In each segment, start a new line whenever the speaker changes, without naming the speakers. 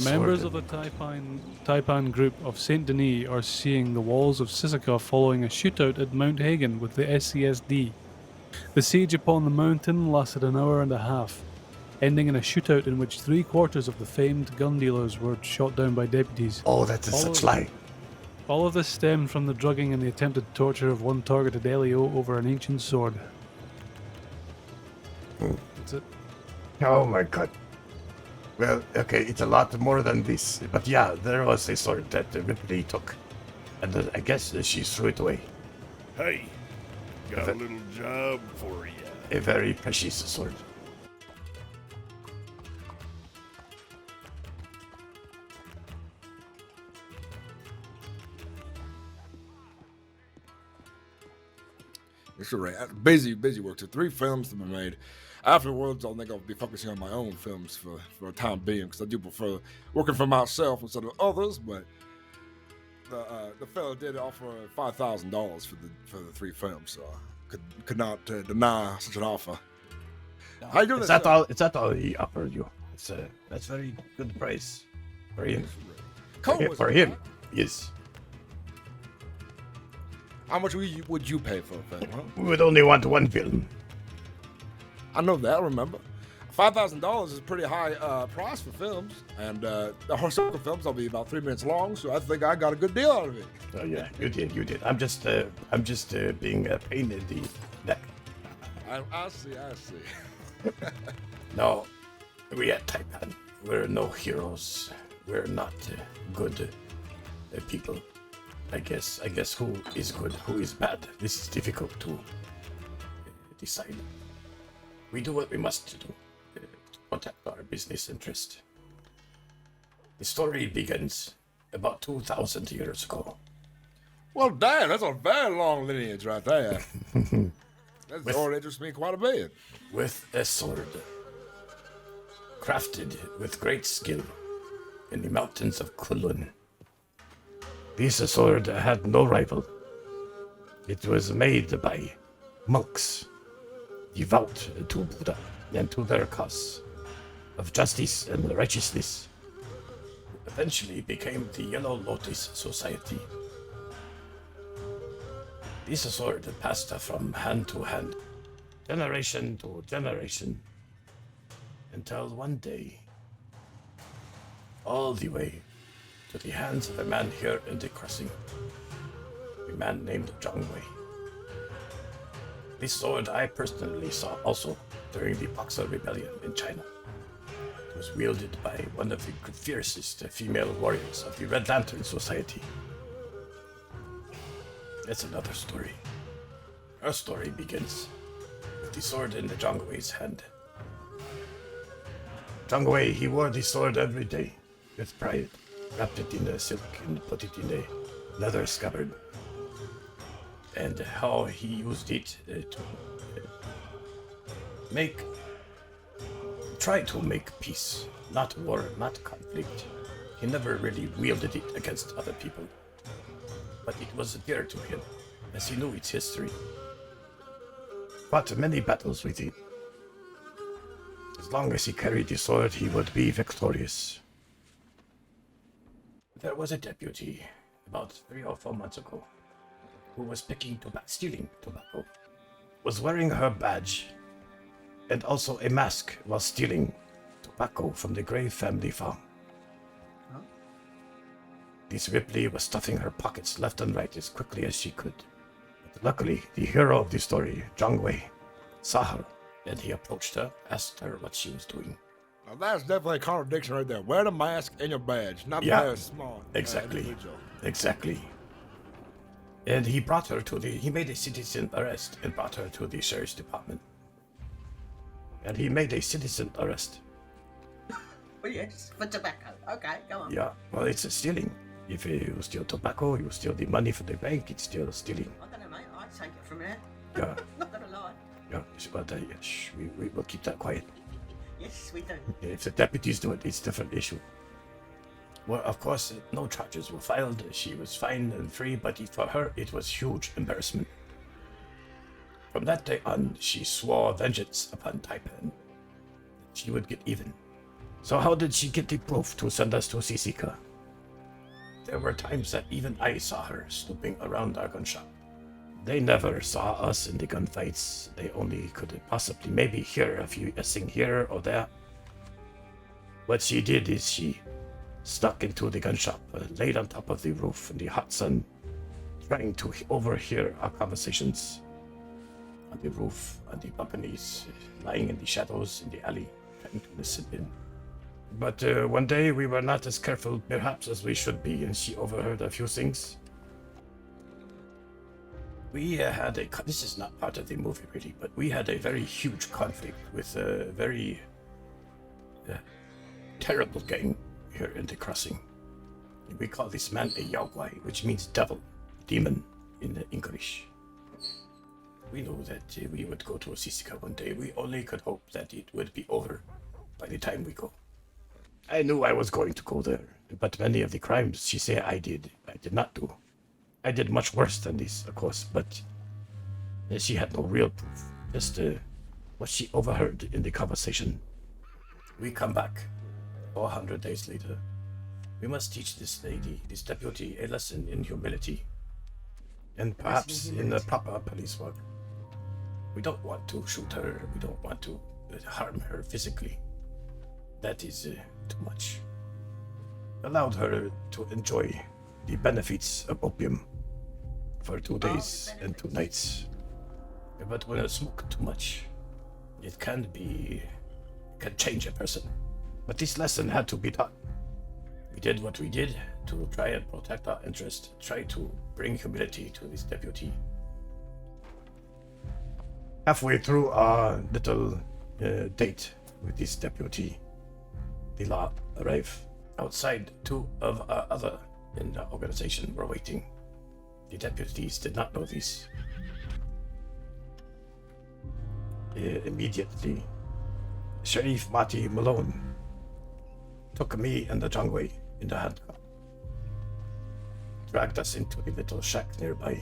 Members of the Taipan group of Saint Denis are seeing the walls of Sisika following a shootout at Mount Hagen with the SCSD. The siege upon the mountain lasted an hour and a half, ending in a shootout in which 3/4 of the famed gun dealers were shot down by deputies.
Oh, that is such lie.
All of this stemmed from the drugging and the attempted torture of one targeted Elio over an ancient sword. That's it.
Oh my god. Well, okay, it's a lot more than this. But yeah, there was a sword that Ripley took. And I guess she threw it away.
Hey, got a little job for you.
A very precious sword.
It's all right. Busy work. So 3 films to be made. Afterwards, I think I'll be focusing on my own films for the time being, because I do prefer working for myself instead of others. But the fellow did offer $5,000 for the 3 films, so I could not deny such an offer. How you doing?
Is that all he offered you? That's very good price for him. For him, yes.
How much would you pay for a film? Huh?
We would only want one film.
I know that. I remember. $5,000 is a pretty high price for films, and the historical films will be about 3 minutes long. So I think I got a good deal out of it.
Oh yeah, you did. I'm just being a pain in the neck.
I see.
No, we at Taipan, we're no heroes. We're not good people. I guess who is good, who is bad. This is difficult to decide. We do what we must do to protect our business interest. The story begins about 2,000 years ago.
Well, damn, that's a very long lineage right there. That sword interests me quite a bit.
With a sword crafted with great skill in the mountains of Kulun. This sword had no rival. It was made by monks devout to Buddha and to their cause of justice and righteousness. Eventually became the Yellow Lotus Society. This sword passed from hand to hand, generation to generation, until one day, all the way to the hands of a man here in the crossing, a man named Zhang Wei. This sword I personally saw also during the Boxer Rebellion in China. It was wielded by one of the fiercest female warriors of the Red Lantern Society. That's another story. Our story begins with the sword in the Zhang Wei's hand. Zhang Wei, he wore the sword every day with pride, wrapped it in a silk and put it in a leather scabbard. And how he used it to try to make peace, not war, not conflict. He never really wielded it against other people. But it was dear to him, as he knew its history. Fought many battles with it. As long as he carried the sword, he would be victorious. There was a deputy, about 3 or 4 months ago, who was stealing tobacco, was wearing her badge, and also a mask while stealing tobacco from the Gray family farm. Huh? This Ripley was stuffing her pockets left and right as quickly as she could. But luckily, the hero of the story, Zhang Wei, saw her, and he approached her, asked her what she was doing.
Now that's definitely a contradiction right there. Wear the mask and your badge, not very smart.
Exactly. And he brought her he made a citizen arrest and brought her to the sheriff's department. And he made a citizen arrest.
Oh yes, for tobacco. Okay, go on.
Yeah, well, it's stealing. If you steal tobacco, you steal the money from the bank, it's still stealing.
I don't know, mate. I'd take it from there.
Yeah.
Not gonna lie.
Yeah, but we will keep that quiet.
Yes, we do.
If the deputies do it, it's a different issue. Well, of course, no charges were filed. She was fine and free, but for her, it was huge embarrassment. From that day on, she swore vengeance upon Taipan. She would get even. So how did she get the proof to send us to Sisika? There were times that even I saw her snooping around our gun shop. They never saw us in the gunfights. They only could possibly maybe hear a thing here or there. What she did is she snuck into the gun shop, laid on top of the roof in the hot sun, trying to overhear our conversations on the roof, on the balconies, lying in the shadows in the alley, trying to listen in. But one day we were not as careful, perhaps, as we should be, and she overheard a few things. We had this is not part of the movie really, but we had a very huge conflict with a very terrible gang here in the crossing. We call this man a Yaogwai, which means devil, demon in English. We knew that we would go to Sisika one day. We only could hope that it would be over by the time we go. I knew I was going to go there, but many of the crimes she said I did not do. I did much worse than this, of course, but she had no real proof. Just what she overheard in the conversation. We come back 400 days later. We must teach this lady, this deputy, a lesson in humility. And perhaps in the proper police work. We don't want to shoot her. We don't want to harm her physically. That is too much. Allowed her to enjoy the benefits of opium for 2 days and 2 nights. But when I smoke too much, it can change a person. But this lesson had to be taught. We did what we did to try and protect our interest, try to bring humility to this deputy. Halfway through our little date with this deputy, the law arrived. Outside, 2 of our other in the organization were waiting. The deputies did not know this. Immediately, Sheriff Marty Malone took me and the Jangwei in the handcuff, dragged us into the little shack nearby.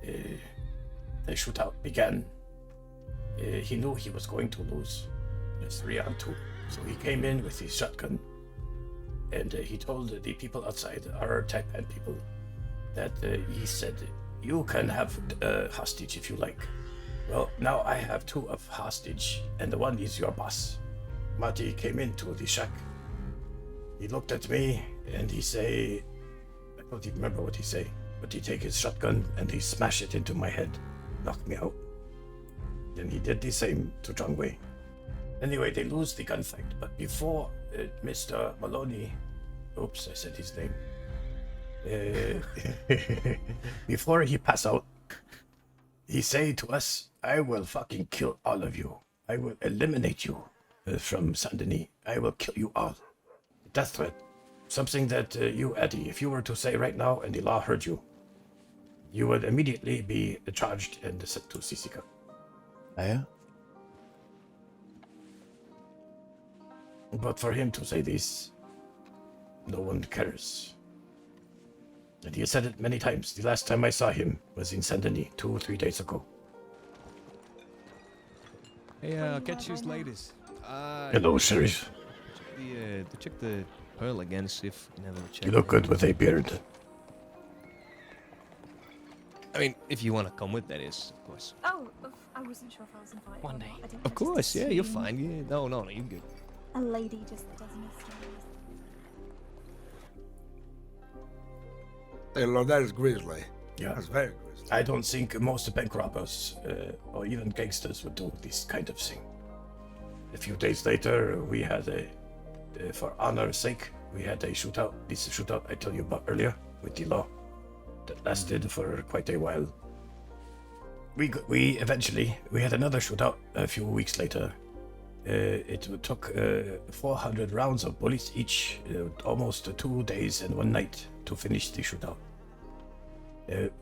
The shootout began. He knew he was going to lose. It's 3-on-2. So he came in with his shotgun, and he told the people outside, our Taipan people, that he said, you can have hostage if you like. Well, now I have 2 of hostage, and the one is your boss. Marty came into the shack. He looked at me, and he say, I don't even remember what he say, but he take his shotgun and he smash it into my head, knock me out. Then he did the same to Jangwei. Anyway, they lose the gunfight, but before Mr. Maloney, oops, I said his name. Before he pass out, he say to us, I will fucking kill all of you. I will eliminate you from Saint Denis. I will kill you all. Death threat. Something that you, Eddie, if you were to say right now and the law heard you, you would immediately be charged and sent to Sisika.
Yeah?
But for him to say this, no one cares. And he has said it many times. The last time I saw him was in Saint Denis 2 or 3 days ago.
Hey, I'll catch you later.
Hello, Sheriff.
Check the pearl again, see if you never check.
You look good with a beard.
I mean, if you want to come with, that is, of course.
Oh, I wasn't sure if I was invited.
One
or
day.
not. I didn't
Of course, yeah, you're
assume
fine. Yeah, no, you're good.
A lady just doesn't assume.
Hey, Lord, that is grisly.
Yeah.
That's very grisly.
I don't think most bank robbers or even gangsters would do this kind of thing. A few days later, we had for honor's sake, we had a shootout. This shootout I told you about earlier with the law that lasted for quite a while. We eventually had another shootout a few weeks later. It took 400 rounds of bullets each, almost 2 days and 1 night to finish the shootout.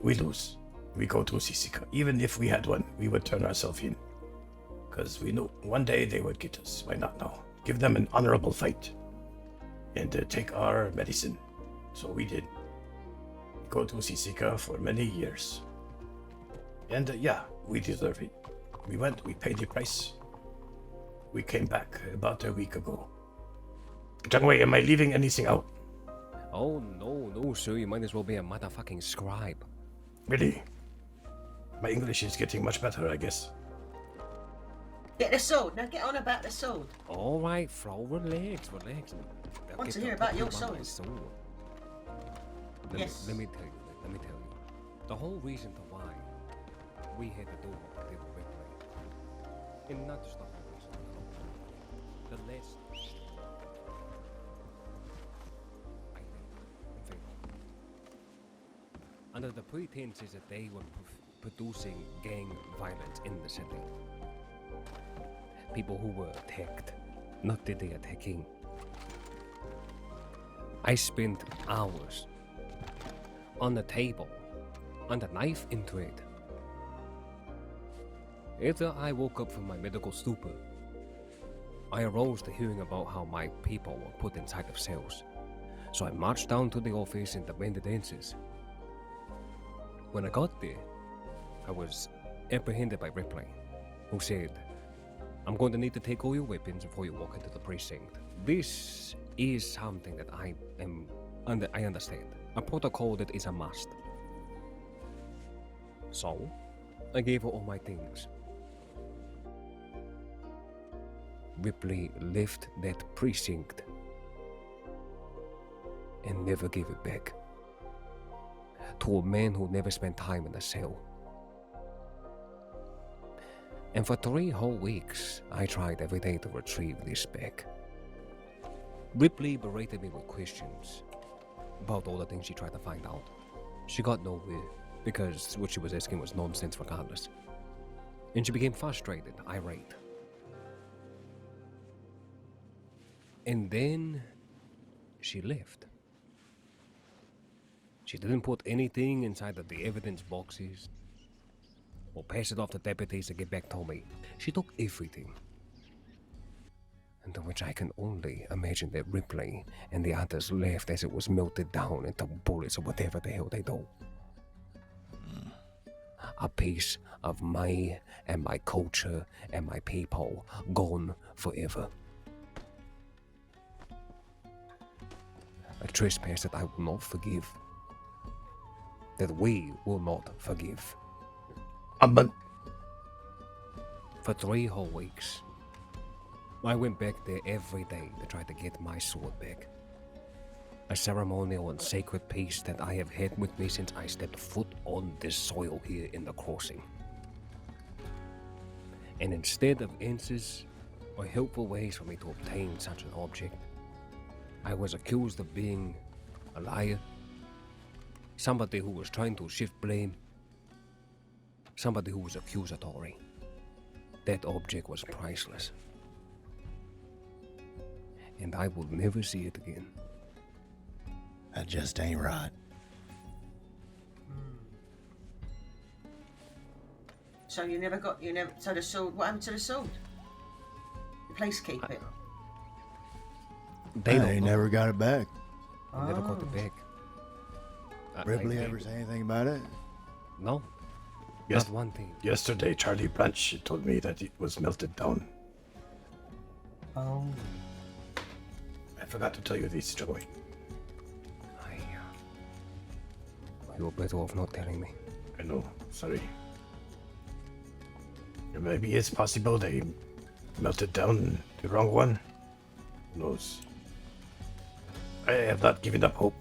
We lose. We go to Sisika. Even if we had one, we would turn ourselves in. Because we knew one day they would get us. Why not now? Give them an honorable fight. And take our medicine. So we did. Go to Sisika for many years. And yeah, we deserve it. We went, we paid the price. We came back about a week ago. Wei, am I leaving anything out?
Oh, no, sir. You might as well be a motherfucking scribe.
Really? My English is getting much better, I guess.
Get the sword. Now get on about the sword.
All right, Fro, relax.
I want to hear about your sword. Yes.
Let me tell you. The whole reason to why we had to do what we did with Ripley, and not just the whole reason, the less I think, in favor. Under the pretenses that they were producing gang violence in the city. People who were attacked, not that they attacking. I spent hours on the table, on the knife into it. After I woke up from my medical stupor, I arose to hearing about how my people were put inside of cells. So I marched down to the office and demanded answers. When I got there, I was apprehended by Ripley, who said, "I'm going to need to take all your weapons before you walk into the precinct." This is something that I understand. A protocol that is a must. So, I gave her all my things. Ripley left that precinct and never gave it back to a man who never spent time in a cell. And for 3 whole weeks, I tried every day to retrieve this back. Ripley berated me with questions about all the things she tried to find out. She got nowhere because what she was asking was nonsense regardless. And she became frustrated, irate. And then she left. She didn't put anything inside of the evidence boxes or pass it off to deputies to get back to me. She took everything. And to which I can only imagine that Ripley and the others left as it was melted down into bullets or whatever the hell they do. A piece of me and my culture and my people gone forever. A trespass that I will not forgive. That we will not forgive.
But
For 3 whole weeks, I went back there every day to try to get my sword back. A ceremonial and sacred piece that I have had with me since I stepped foot on this soil here in the crossing. And instead of answers or helpful ways for me to obtain such an object, I was accused of being a liar, somebody who was trying to shift blame, somebody who was accusatory. That object was priceless. And I will never see it again.
That just ain't right.
So so the sword, what happened to the sword? The police keep it.
They don't
They
know.
never got it back.
I never got it back.
Ripley ever say anything about it?
No.
Yes.
Not one thing.
yesterday, Charlie Branch told me that it was melted down.
Oh.
I forgot to tell you this, Joey.
You're better off not telling me.
I know, sorry. Maybe it's possible they melted down the wrong one. Who knows? I have not given up hope.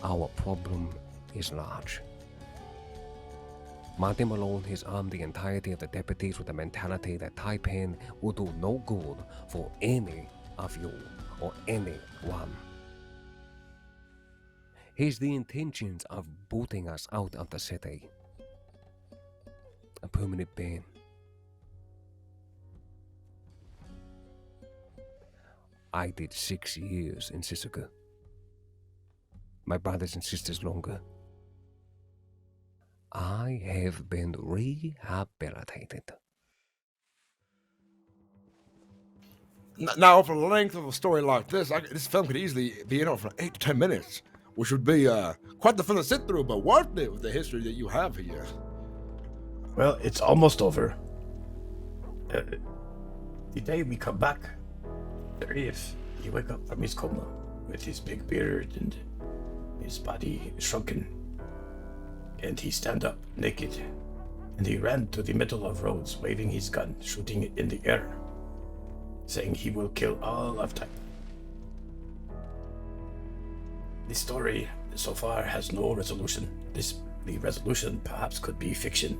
Our problem is large. Martin Malone has armed the entirety of the deputies with the mentality that Taipan will do no good for any of you or anyone. He has the intentions of booting us out of the city. A permanent ban. I did 6 years in Sisika. My brothers and sisters longer. I have been rehabilitated.
Now, for the length of a story like this, this film could easily be in it for 8 to 10 minutes. which would be quite the fun to sit through, but worth it with the history that you have here.
Well, it's almost over. The day we come back, 30th, he wake up from his coma with his big beard and his body shrunken. And he stand up naked. And he ran to the middle of roads, waving his gun, shooting it in the air, saying he will kill all of Taipan. The story so far has no resolution. The resolution perhaps could be fiction,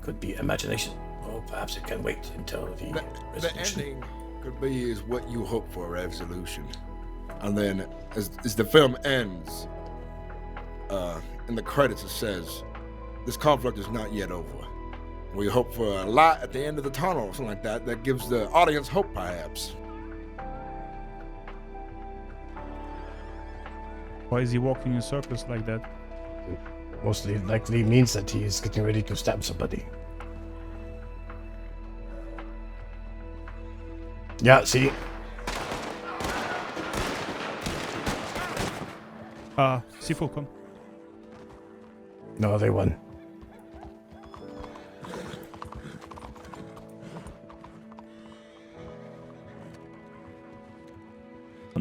could be imagination, or perhaps it can wait until the resolution.
The ending could be is what you hope for, resolution. And then as the film ends, in the credits it says, this conflict is not yet over. We hope for a light at the end of the tunnel, or something like that, that gives the audience hope, perhaps.
Why is he walking in circles like that?
Mostly likely means that he is getting ready to stab somebody. Yeah, see?
C4, come.
No, they won.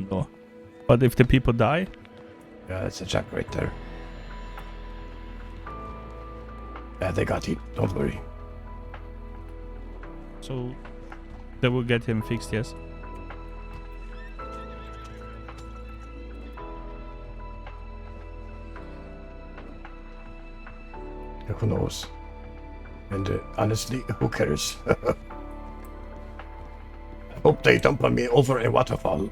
No. But if the people die?
Yeah, that's a jack right there. Yeah, they got it. Don't worry.
So they will get him fixed, yes?
Who knows? And honestly, who cares? I hope they dump me over a waterfall.